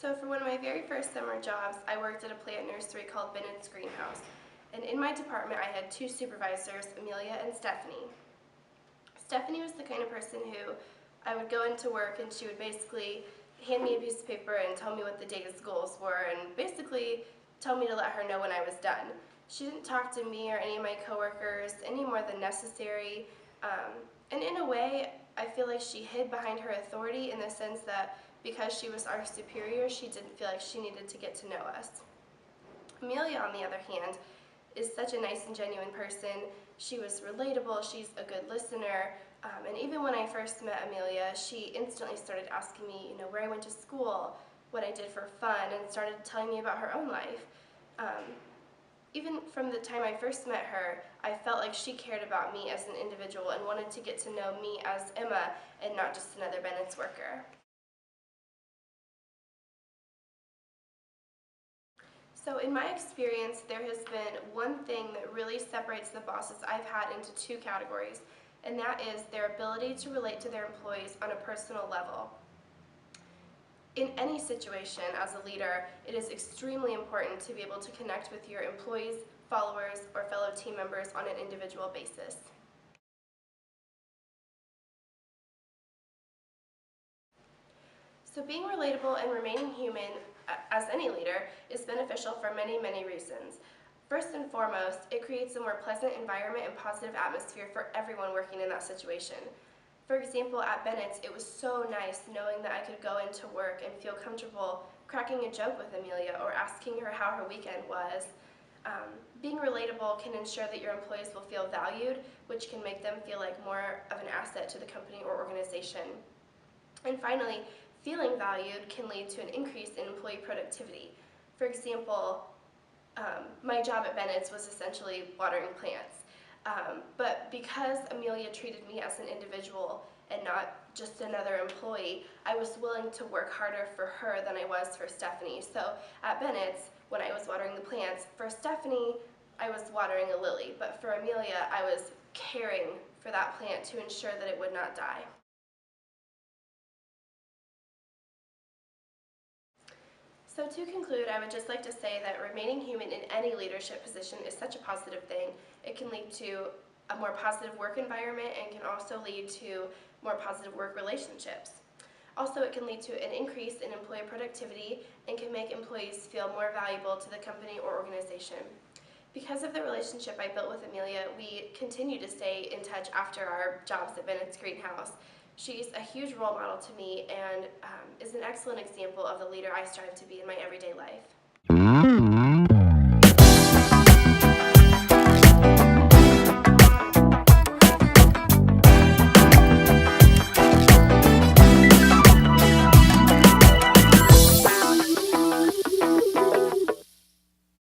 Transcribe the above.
So for one of my very first summer jobs, I worked at a plant nursery called Bennett's Greenhouse. And in my department, I had two supervisors, Amelia and Stephanie. Stephanie was the kind of person who I would go into work and she would basically hand me a piece of paper and tell me what the day's goals were and basically tell me to let her know when I was done. She didn't talk to me or any of my coworkers any more than necessary. And in a way, I feel like she hid behind her authority in the sense that because she was our superior, she didn't feel like she needed to get to know us. Amelia, on the other hand, is such a nice and genuine person. She was relatable, she's a good listener, and even when I first met Amelia, she instantly started asking me, where I went to school, what I did for fun, and started telling me about her own life. Even from the time I first met her, I felt like she cared about me as an individual and wanted to get to know me as Emma and not just another Bennett's worker. So in my experience, there has been one thing that really separates the bosses I've had into two categories, and that is their ability to relate to their employees on a personal level. In any situation as a leader, it is extremely important to be able to connect with your employees, followers, or fellow team members on an individual basis. So being relatable and remaining human as any leader is beneficial for many, many reasons. First and foremost, it creates a more pleasant environment and positive atmosphere for everyone working in that situation. For example, at Bennett's, it was so nice knowing that I could go into work and feel comfortable cracking a joke with Amelia or asking her how her weekend was. Being relatable can ensure that your employees will feel valued, which can make them feel like more of an asset to the company or organization. And finally, feeling valued can lead to an increase in employee productivity. For example, my job at Bennett's was essentially watering plants. But because Amelia treated me as an individual and not just another employee, I was willing to work harder for her than I was for Stephanie. So at Bennett's, when I was watering the plants, for Stephanie, I was watering a lily, but for Amelia, I was caring for that plant to ensure that it would not die. So to conclude, I would just like to say that remaining human in any leadership position is such a positive thing. It can lead to a more positive work environment and can also lead to more positive work relationships. Also, it can lead to an increase in employee productivity and can make employees feel more valuable to the company or organization. Because of the relationship I built with Amelia, we continue to stay in touch after our jobs at Bennett's Greenhouse. She's a huge role model to me and is an excellent example of the leader I strive to be in my everyday life.